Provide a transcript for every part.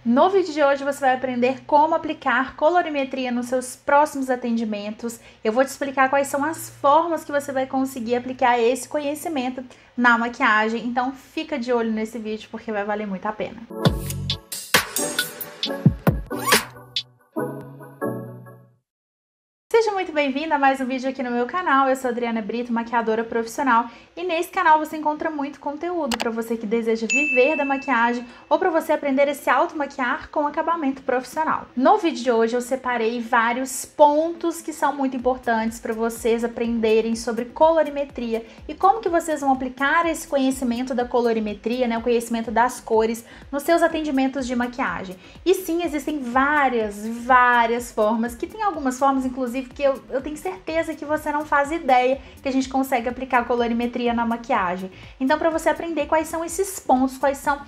No vídeo de hoje você vai aprender como aplicar colorimetria nos seus próximos atendimentos. Eu vou te explicar quais são as formas que você vai conseguir aplicar esse conhecimento na maquiagem. Então fica de olho nesse vídeo porque vai valer muito a pena. Seja muito bem-vinda a mais um vídeo aqui no meu canal. Eu sou a Adriana Brito, maquiadora profissional, e nesse canal você encontra muito conteúdo para você que deseja viver da maquiagem ou para você aprender a se automaquiar com acabamento profissional. No vídeo de hoje eu separei vários pontos que são muito importantes para vocês aprenderem sobre colorimetria e como que vocês vão aplicar esse conhecimento da colorimetria, né, o conhecimento das cores nos seus atendimentos de maquiagem. E sim, existem várias formas, que tem algumas formas inclusive que eu tenho certeza que você não faz ideia que a gente consegue aplicar colorimetria na maquiagem. Então, para você aprender quais são esses pontos, quais são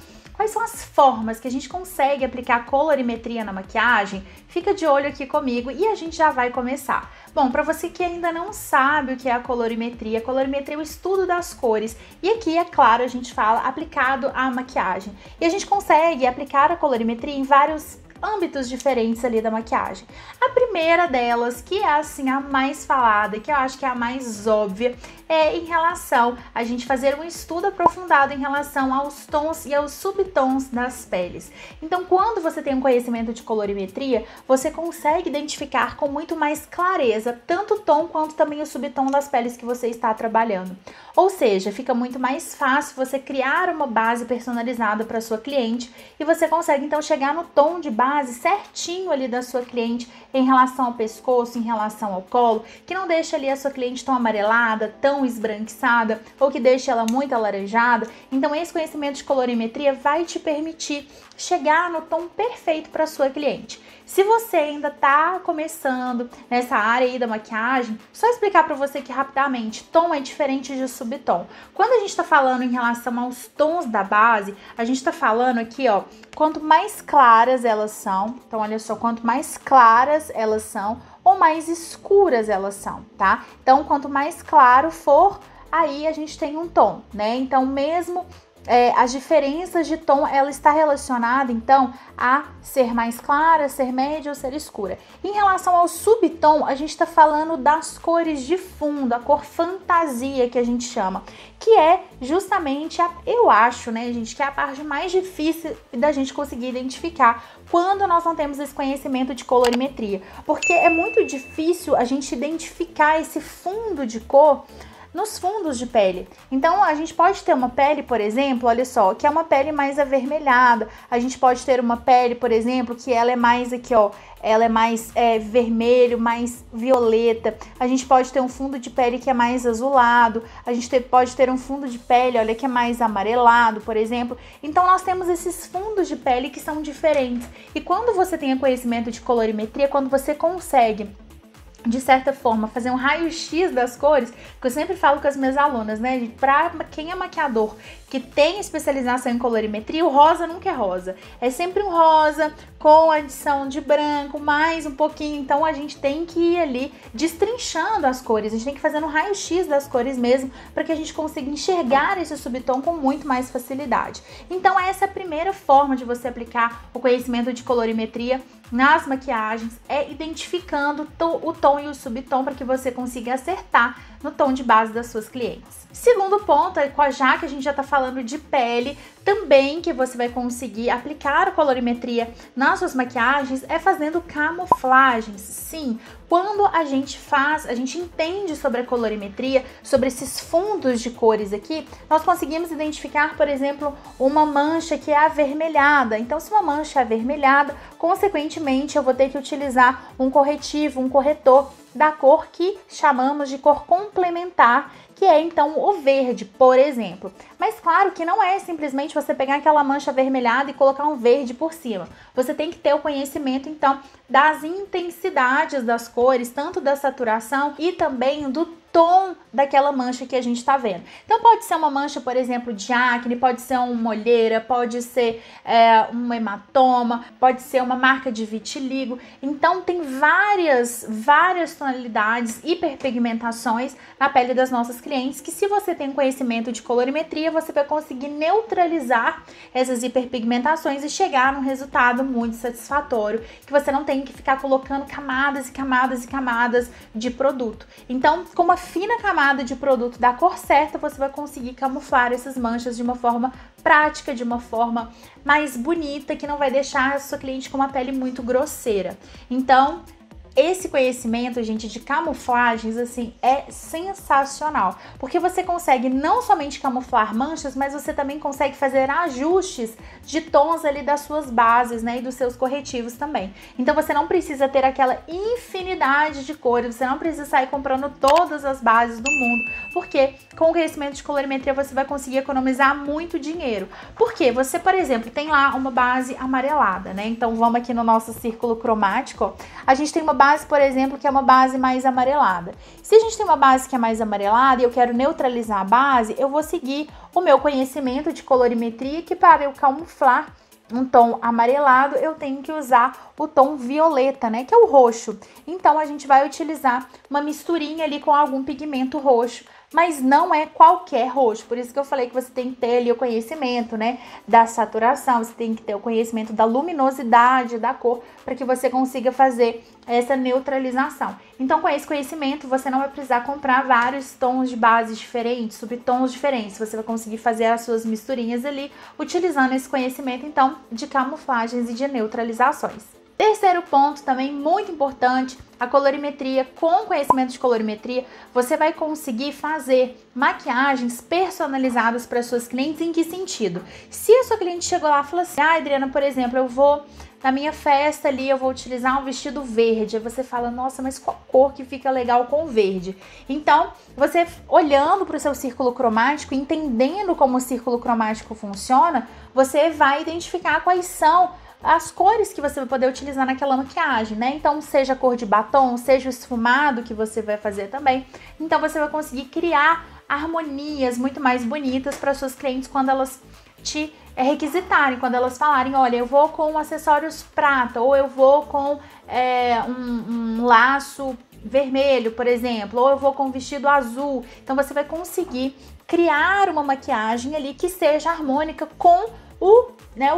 as formas que a gente consegue aplicar colorimetria na maquiagem, fica de olho aqui comigo e a gente já vai começar. Bom, para você que ainda não sabe o que é a colorimetria é o estudo das cores. E aqui, é claro, a gente fala aplicado à maquiagem. E a gente consegue aplicar a colorimetria em vários âmbitos diferentes ali da maquiagem. A primeira delas, que é assim a mais falada, que eu acho que é a mais óbvia, é em relação a gente fazer um estudo aprofundado em relação aos tons e aos subtons das peles. Então, quando você tem um conhecimento de colorimetria, você consegue identificar com muito mais clareza tanto o tom quanto também o subtom das peles que você está trabalhando. Ou seja, fica muito mais fácil você criar uma base personalizada para sua cliente e você consegue então chegar no tom de base certinho ali da sua cliente em relação ao pescoço, em relação ao colo, que não deixa ali a sua cliente tão amarelada, tão esbranquiçada ou que deixa ela muito alaranjada. Então esse conhecimento de colorimetria vai te permitir chegar no tom perfeito para sua cliente. Se você ainda está começando nessa área aí da maquiagem, só explicar para você que rapidamente, tom é diferente de subtom. Quando a gente está falando em relação aos tons da base, a gente está falando aqui, ó, quanto mais claras elas são, então olha só, quanto mais claras elas são ou mais escuras elas são, tá? Então quanto mais claro for, aí a gente tem um tom, né? Então mesmo as diferenças de tom, ela está relacionada, então, a ser mais clara, ser média ou ser escura. Em relação ao subtom, a gente está falando das cores de fundo, a cor fantasia que a gente chama, que é justamente, eu acho, né, gente, que é a parte mais difícil da gente conseguir identificar quando nós não temos esse conhecimento de colorimetria, porque é muito difícil a gente identificar esse fundo de cor nos fundos de pele. Então a gente pode ter uma pele, por exemplo, olha só, que é uma pele mais avermelhada. A gente pode ter uma pele, por exemplo, que ela é mais aqui, ó, ela é mais vermelho, mais violeta. A gente pode ter um fundo de pele que é mais azulado. A gente pode ter um fundo de pele, olha, que é mais amarelado, por exemplo. Então nós temos esses fundos de pele que são diferentes. E quando você tem conhecimento de colorimetria, quando você consegue de certa forma, fazer um raio-x das cores, que eu sempre falo com as minhas alunas, né? Pra quem é maquiador que tem especialização em colorimetria, o rosa nunca é rosa. É sempre um rosa com adição de branco, mais um pouquinho. Então a gente tem que ir ali destrinchando as cores, a gente tem que fazer um raio-x das cores mesmo, para que a gente consiga enxergar esse subtom com muito mais facilidade. Então essa é a primeira forma de você aplicar o conhecimento de colorimetria nas maquiagens, é identificando o tom e o subtom para que você consiga acertar no tom de base das suas clientes. Segundo ponto, já que a gente já está falando de pele, também que você vai conseguir aplicar a colorimetria nas suas maquiagens é fazendo camuflagens. Sim, quando a gente entende sobre a colorimetria, sobre esses fundos de cores aqui, nós conseguimos identificar, por exemplo, uma mancha que é avermelhada. Então, se uma mancha é avermelhada, consequentemente eu vou ter que utilizar um corretivo, um corretor da cor que chamamos de cor complementar, que é então o verde, por exemplo. Mas claro que não é simplesmente você pegar aquela mancha avermelhada e colocar um verde por cima. Você tem que ter o conhecimento então das intensidades das cores, tanto da saturação e também do tom daquela mancha que a gente tá vendo. Então pode ser uma mancha, por exemplo, de acne, pode ser uma olheira, pode ser um hematoma, pode ser uma marca de vitiligo. Então tem várias tonalidades, hiperpigmentações na pele das nossas clientes, que se você tem conhecimento de colorimetria, você vai conseguir neutralizar essas hiperpigmentações e chegar num resultado muito satisfatório, que você não tem que ficar colocando camadas e camadas e camadas de produto. Então, com uma fina camada de produto da cor certa, você vai conseguir camuflar essas manchas de uma forma prática, de uma forma mais bonita, que não vai deixar a sua cliente com uma pele muito grosseira. Então, esse conhecimento, gente, de camuflagens, assim, é sensacional, porque você consegue não somente camuflar manchas, mas você também consegue fazer ajustes de tons ali das suas bases, né, e dos seus corretivos também. Então você não precisa ter aquela infinidade de cores, você não precisa sair comprando todas as bases do mundo, porque com o conhecimento de colorimetria você vai conseguir economizar muito dinheiro. Porque você, por exemplo, tem lá uma base amarelada, né? Então vamos aqui no nosso círculo cromático, ó. A gente tem uma base, por exemplo, que é uma base mais amarelada. Se a gente tem uma base que é mais amarelada e eu quero neutralizar a base, eu vou seguir o meu conhecimento de colorimetria, que para eu camuflar um tom amarelado, eu tenho que usar o tom violeta, né, que é o roxo. Então a gente vai utilizar uma misturinha ali com algum pigmento roxo, mas não é qualquer roxo. Por isso que eu falei que você tem que ter ali o conhecimento, né, da saturação, você tem que ter o conhecimento da luminosidade da cor para que você consiga fazer essa neutralização. Então, com esse conhecimento, você não vai precisar comprar vários tons de bases diferentes, subtons diferentes. Você vai conseguir fazer as suas misturinhas ali, utilizando esse conhecimento, então, de camuflagens e de neutralizações. Terceiro ponto, também muito importante, a colorimetria. Com conhecimento de colorimetria, você vai conseguir fazer maquiagens personalizadas para suas clientes. Em que sentido? Se a sua cliente chegou lá e falou assim, Adriana, por exemplo, eu vou na minha festa ali, eu vou utilizar um vestido verde. Aí você fala, nossa, mas qual cor que fica legal com verde? Então, você olhando para o seu círculo cromático, entendendo como o círculo cromático funciona, você vai identificar quais são as cores que você vai poder utilizar naquela maquiagem, né? Então, seja a cor de batom, seja o esfumado que você vai fazer também. Então, você vai conseguir criar harmonias muito mais bonitas para suas clientes quando elas te requisitarem, quando elas falarem, olha, eu vou com acessórios prata, ou eu vou com um laço vermelho, por exemplo, ou eu vou com um vestido azul. Então, você vai conseguir criar uma maquiagem ali que seja harmônica com o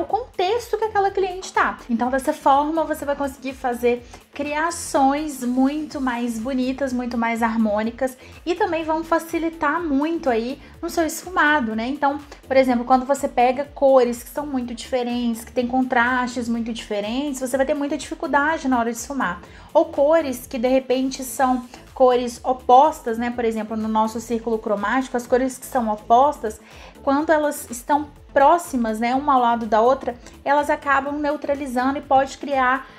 contexto que aquela cliente está. Então, dessa forma, você vai conseguir fazer criações muito mais bonitas, muito mais harmônicas e também vão facilitar muito aí no seu esfumado, né? Então, por exemplo, quando você pega cores que são muito diferentes, que tem contrastes muito diferentes, você vai ter muita dificuldade na hora de esfumar. Ou cores que, de repente, são cores opostas, né? Por exemplo, no nosso círculo cromático, as cores que são opostas, quando elas estão próximas, né, uma ao lado da outra, elas acabam neutralizando e pode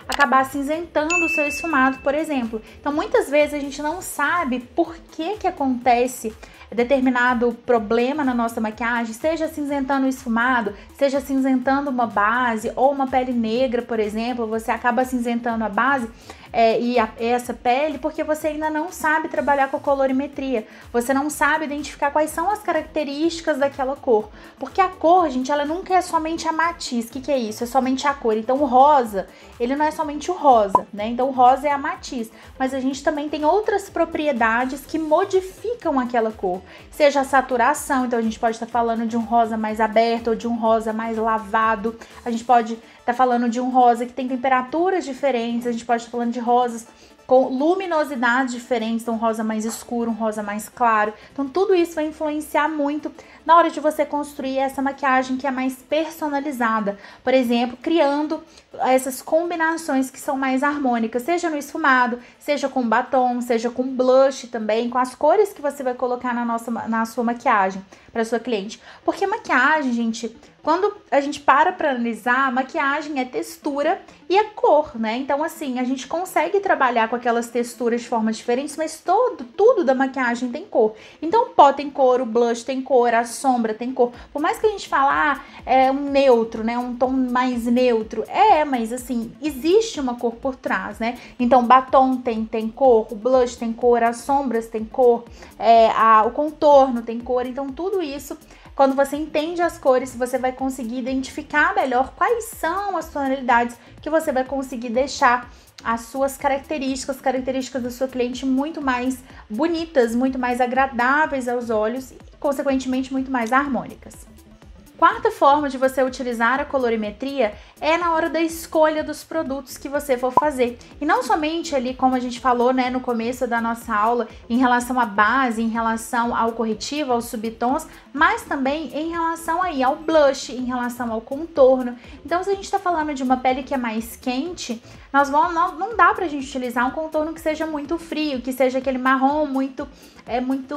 acabar acinzentando o seu esfumado, por exemplo. Então, muitas vezes a gente não sabe por que acontece determinado problema na nossa maquiagem, seja cinzentando o esfumado, seja cinzentando uma base ou uma pele negra, por exemplo, você acaba cinzentando a base essa pele porque você ainda não sabe trabalhar com a colorimetria, você não sabe identificar quais são as características daquela cor, porque a cor, gente, ela nunca é somente a matiz. O que é isso? É somente a cor. Então o rosa, ele não é somente o rosa, né? Então o rosa é a matiz, mas a gente também tem outras propriedades que modificam aquela cor, seja a saturação. Então a gente pode estar falando de um rosa mais aberto ou de um rosa mais lavado, a gente pode estar falando de um rosa que tem temperaturas diferentes, a gente pode estar falando de rosas com luminosidades diferentes, então um rosa mais escuro, um rosa mais claro. Então tudo isso vai influenciar muito na hora de você construir essa maquiagem que é mais personalizada. Por exemplo, criando essas combinações que são mais harmônicas, seja no esfumado, seja com batom, seja com blush também, com as cores que você vai colocar na sua maquiagem para sua cliente. Porque maquiagem, gente, quando a gente para analisar, a maquiagem é textura e é cor, né? Então, assim, a gente consegue trabalhar com aquelas texturas de formas diferentes, mas tudo da maquiagem tem cor. Então, o pó tem cor, o blush tem cor, as sombra tem cor. Por mais que a gente falar um neutro, né, um tom mais neutro, mas assim, existe uma cor por trás, né? Então, batom tem cor, o blush tem cor, as sombras tem cor, o contorno tem cor. Então, tudo isso, quando você entende as cores, você vai conseguir identificar melhor quais são as tonalidades que você vai conseguir deixar as suas características da sua cliente muito mais bonitas, muito mais agradáveis aos olhos e, consequentemente, muito mais harmônicas. Quarta forma de você utilizar a colorimetria é na hora da escolha dos produtos que você for fazer. E não somente ali, como a gente falou, né, no começo da nossa aula, em relação à base, em relação ao corretivo, aos subtons, mas também em relação aí ao blush, em relação ao contorno. Então, se a gente está falando de uma pele que é mais quente, não dá pra gente utilizar um contorno que seja muito frio, que seja aquele marrom muito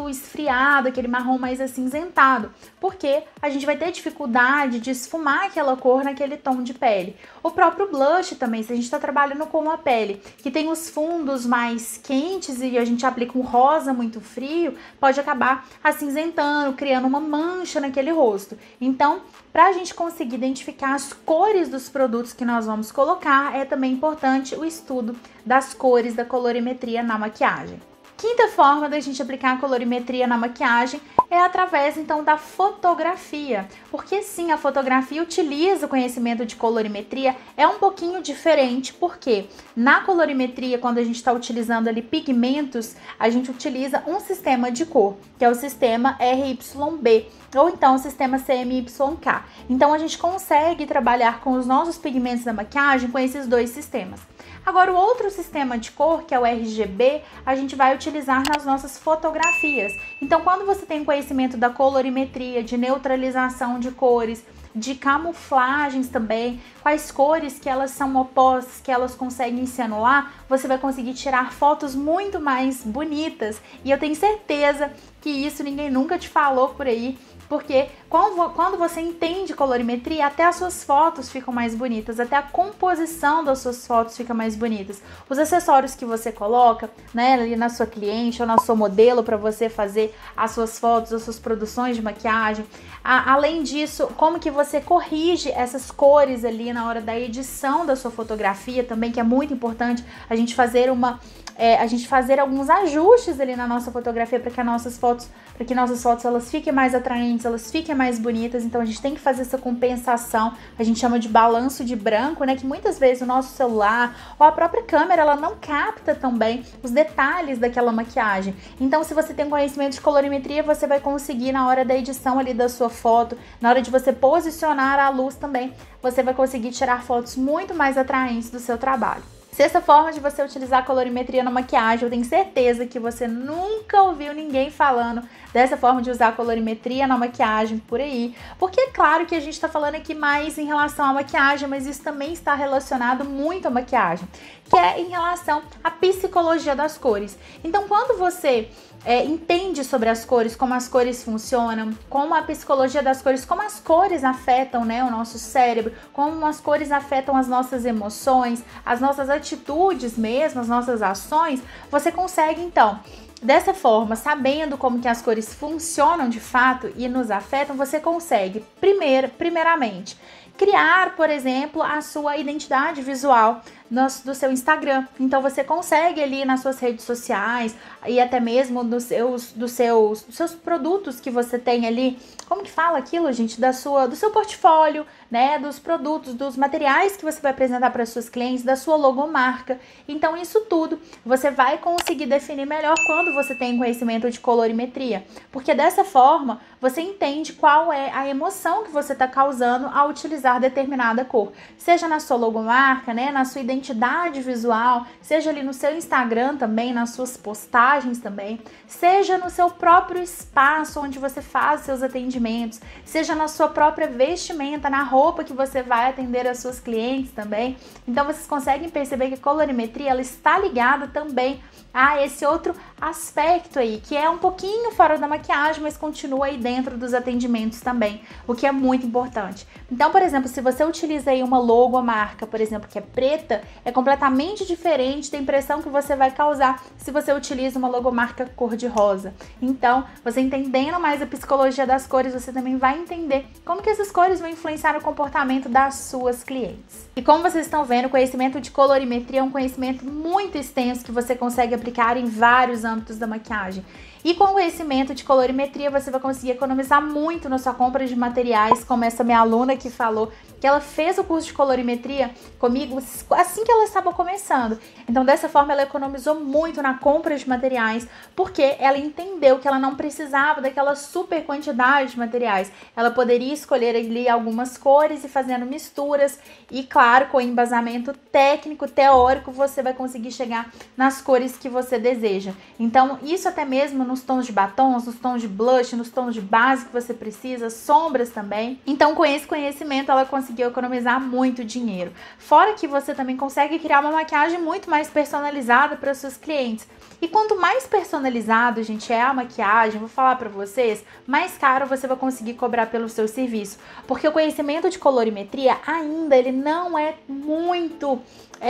esfriado, aquele marrom mais acinzentado, porque a gente vai ter dificuldade de esfumar aquela cor naquele tom de pele. O próprio blush também, se a gente está trabalhando com uma pele que tem os fundos mais quentes e a gente aplica um rosa muito frio, pode acabar acinzentando, criando uma mancha naquele rosto. Então, para a gente conseguir identificar as cores dos produtos que nós vamos colocar, é também importante o estudo das cores da colorimetria na maquiagem. Quinta forma da gente aplicar a colorimetria na maquiagem é através, então, da fotografia. Porque sim, a fotografia utiliza o conhecimento de colorimetria, é um pouquinho diferente, porque na colorimetria, quando a gente está utilizando ali pigmentos, a gente utiliza um sistema de cor, que é o sistema RYB, ou então o sistema CMYK. Então, a gente consegue trabalhar com os nossos pigmentos da maquiagem com esses dois sistemas. Agora, o outro sistema de cor, que é o RGB, a gente vai utilizar nas nossas fotografias. Então, quando você tem conhecimento da colorimetria, de neutralização de cores, de camuflagens também, quais cores que elas são opostas, que elas conseguem se anular, você vai conseguir tirar fotos muito mais bonitas. E eu tenho certeza que isso ninguém nunca te falou por aí, porque quando você entende colorimetria, até as suas fotos ficam mais bonitas, até a composição das suas fotos fica mais bonitas. Os acessórios que você coloca, né, ali na sua cliente ou na sua modelo para você fazer as suas fotos, as suas produções de maquiagem. Além disso, como que você corrige essas cores ali na hora da edição da sua fotografia também, que é muito importante a gente fazer alguns ajustes ali na nossa fotografia para que nossas fotos elas fiquem mais atraentes, elas fiquem mais bonitas. Então a gente tem que fazer essa compensação, a gente chama de balanço de branco, né, que muitas vezes o nosso celular ou a própria câmera, ela não capta tão bem os detalhes daquela maquiagem. Então, se você tem conhecimento de colorimetria, você vai conseguir na hora da edição ali da sua foto, na hora de você posicionar a luz também, você vai conseguir tirar fotos muito mais atraentes do seu trabalho. Sexta forma de você utilizar a colorimetria na maquiagem, eu tenho certeza que você nunca ouviu ninguém falando dessa forma de usar a colorimetria na maquiagem por aí, porque é claro que a gente está falando aqui mais em relação à maquiagem, mas isso também está relacionado muito à maquiagem, que é em relação à psicologia das cores. Então, quando você entende sobre as cores, como as cores funcionam, como a psicologia das cores, como as cores afetam, né, o nosso cérebro, como as cores afetam as nossas emoções, as nossas atitudes mesmo, as nossas ações, você consegue, então, dessa forma, sabendo como que as cores funcionam de fato e nos afetam, você consegue, primeiramente, criar, por exemplo, a sua identidade visual do seu Instagram. Então você consegue ali nas suas redes sociais e até mesmo dos seus produtos que você tem ali, como que fala aquilo, gente? Do seu portfólio, né? Dos produtos, dos materiais que você vai apresentar para suas clientes, da sua logomarca. Então isso tudo você vai conseguir definir melhor quando você tem conhecimento de colorimetria, porque dessa forma você entende qual é a emoção que você está causando ao utilizar determinada cor, seja na sua logomarca, né? Na sua identidade visual, seja ali no seu Instagram também, nas suas postagens também, seja no seu próprio espaço onde você faz seus atendimentos, seja na sua própria vestimenta, na roupa que você vai atender as suas clientes também. Então vocês conseguem perceber que a colorimetria ela está ligada também a esse outro aspecto aí, que é um pouquinho fora da maquiagem, mas continua aí dentro dos atendimentos também, o que é muito importante. Então, por exemplo, se você utiliza aí uma logomarca, por exemplo, que é preta, é completamente diferente da impressão que você vai causar se você utiliza uma logomarca cor-de-rosa. Então, você entendendo mais a psicologia das cores, cores, você também vai entender como que essas cores vão influenciar no comportamento das suas clientes. E como vocês estão vendo, o conhecimento de colorimetria é um conhecimento muito extenso que você consegue aplicar em vários âmbitos da maquiagem. E com o conhecimento de colorimetria, você vai conseguir economizar muito na sua compra de materiais, como essa minha aluna que falou que ela fez o curso de colorimetria comigo assim que ela estava começando. Então, dessa forma, ela economizou muito na compra de materiais, porque ela entendeu que ela não precisava daquela super quantidade de materiais. Ela poderia escolher ali algumas cores e fazendo misturas. E, claro, com embasamento técnico, teórico, você vai conseguir chegar nas cores que você deseja. Então, isso até mesmo nos tons de batons, nos tons de blush, nos tons de base que você precisa, sombras também. Então, com esse conhecimento, ela conseguiu economizar muito dinheiro. Fora que você também consegue criar uma maquiagem muito mais personalizada para os seus clientes. E quanto mais personalizado, gente, é a maquiagem, vou falar para vocês, mais caro você vai conseguir cobrar pelo seu serviço. Porque o conhecimento de colorimetria ainda ele não é muito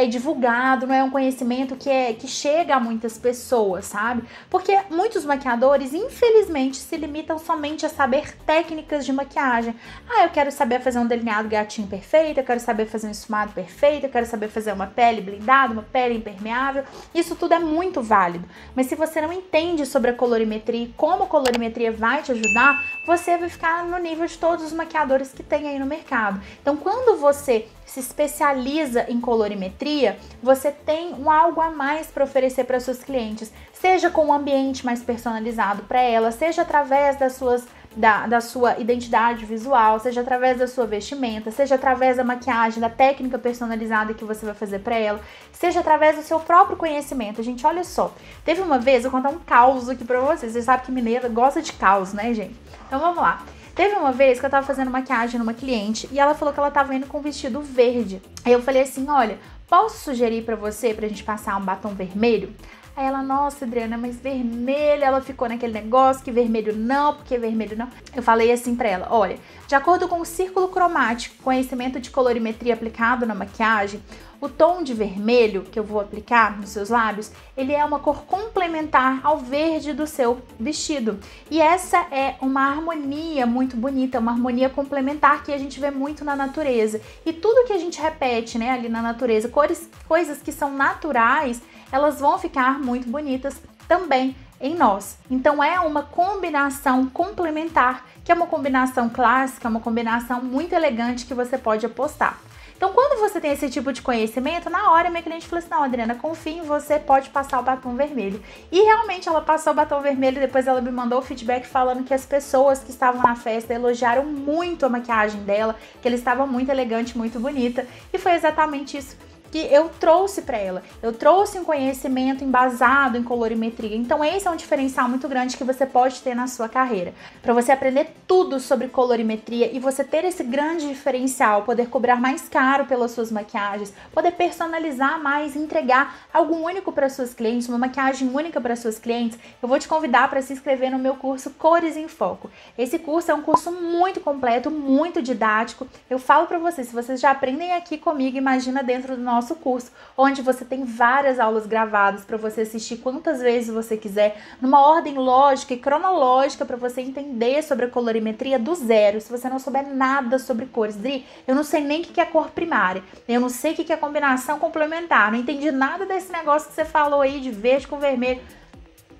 divulgado, não é um conhecimento que chega a muitas pessoas, sabe? Porque muitos maquiadores, infelizmente, se limitam somente a saber técnicas de maquiagem. Ah, eu quero saber fazer um delineado gatinho perfeito, eu quero saber fazer um esfumado perfeito, eu quero saber fazer uma pele blindada, uma pele impermeável. Isso tudo é muito válido. Mas se você não entende sobre a colorimetria e como a colorimetria vai te ajudar, você vai ficar no nível de todos os maquiadores que tem aí no mercado. Então, quando você se especializa em colorimetria, você tem algo a mais para oferecer para seus clientes, seja com um ambiente mais personalizado para ela, seja através da sua identidade visual, seja através da sua vestimenta, seja através da maquiagem, da técnica personalizada que você vai fazer para ela, seja através do seu próprio conhecimento. Gente, olha só, teve uma vez, eu vou contar um caos aqui para vocês, vocês sabem que mineira gosta de caos, né, gente? Então vamos lá. Teve uma vez que eu tava fazendo maquiagem numa cliente e ela falou que ela tava indo com um vestido verde. Aí eu falei assim, olha, posso sugerir pra você pra gente passar um batom vermelho? Aí ela, nossa, Adriana, mas vermelho, ela ficou naquele negócio que vermelho não, porque vermelho não. Eu falei assim pra ela, olha, de acordo com o círculo cromático, conhecimento de colorimetria aplicado na maquiagem, o tom de vermelho que eu vou aplicar nos seus lábios, ele é uma cor complementar ao verde do seu vestido. E essa é uma harmonia muito bonita, uma harmonia complementar que a gente vê muito na natureza. E tudo que a gente repete, né, ali na natureza, coisas que são naturais, elas vão ficar muito bonitas também em nós. Então é uma combinação complementar, que é uma combinação clássica, uma combinação muito elegante que você pode apostar. Então, quando você tem esse tipo de conhecimento, na hora minha cliente falou assim, não, Adriana, confia em você, pode passar o batom vermelho. E realmente ela passou o batom vermelho, depois ela me mandou o feedback falando que as pessoas que estavam na festa elogiaram muito a maquiagem dela, que ela estava muito elegante, muito bonita. E foi exatamente isso que eu trouxe para ela. Eu trouxe um conhecimento embasado em colorimetria. Então esse é um diferencial muito grande que você pode ter na sua carreira. Para você aprender tudo sobre colorimetria e você ter esse grande diferencial, poder cobrar mais caro pelas suas maquiagens, poder personalizar mais, entregar algo único para suas clientes, uma maquiagem única para suas clientes, eu vou te convidar para se inscrever no meu curso Cores em Foco. Esse curso é um curso muito completo, muito didático. Eu falo para vocês, se vocês já aprendem aqui comigo, imagina dentro do nosso curso, onde você tem várias aulas gravadas para você assistir quantas vezes você quiser, numa ordem lógica e cronológica para você entender sobre a colorimetria do zero. Se você não souber nada sobre cores, Dri, eu não sei nem o que é cor primária, eu não sei o que é combinação complementar, não entendi nada desse negócio que você falou aí de verde com vermelho.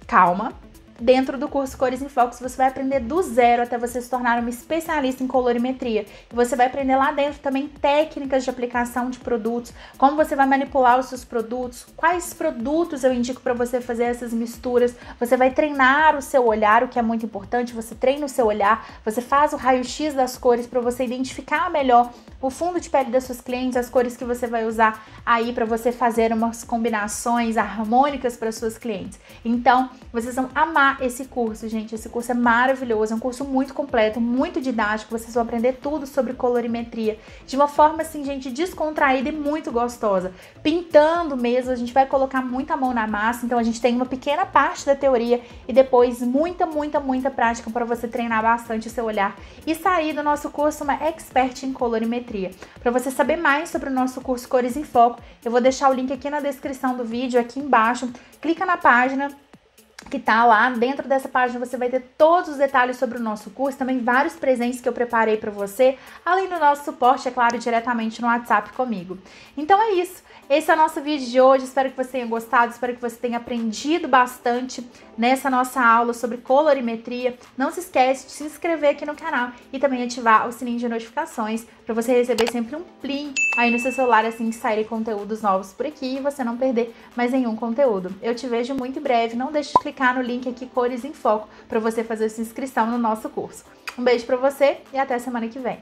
Calma. Dentro do curso Cores em Foco, você vai aprender do zero até você se tornar uma especialista em colorimetria. E você vai aprender lá dentro também técnicas de aplicação de produtos, como você vai manipular os seus produtos, quais produtos eu indico para você fazer essas misturas. Você vai treinar o seu olhar, o que é muito importante, você treina o seu olhar, você faz o raio-x das cores para você identificar melhor o fundo de pele das suas clientes, as cores que você vai usar aí para você fazer umas combinações harmônicas para suas clientes. Então, vocês vão amar esse curso, gente. Esse curso é maravilhoso, é um curso muito completo, muito didático. Vocês vão aprender tudo sobre colorimetria de uma forma, assim, gente, descontraída e muito gostosa. Pintando mesmo, a gente vai colocar muita mão na massa, então a gente tem uma pequena parte da teoria e depois muita prática para você treinar bastante o seu olhar e sair do nosso curso uma expert em colorimetria. Para você saber mais sobre o nosso curso Cores em Foco, eu vou deixar o link aqui na descrição do vídeo, aqui embaixo. Clica na página que tá lá dentro dessa página. Você vai ter todos os detalhes sobre o nosso curso, também vários presentes que eu preparei para você, além do nosso suporte, é claro, diretamente no WhatsApp comigo. Então é isso. Esse é o nosso vídeo de hoje, espero que você tenha gostado, espero que você tenha aprendido bastante nessa nossa aula sobre colorimetria. Não se esquece de se inscrever aqui no canal e também ativar o sininho de notificações para você receber sempre um plim aí no seu celular assim que saírem conteúdos novos por aqui e você não perder mais nenhum conteúdo. Eu te vejo muito em breve, não deixe de clicar no link aqui Cores em Foco para você fazer sua inscrição no nosso curso. Um beijo para você e até semana que vem.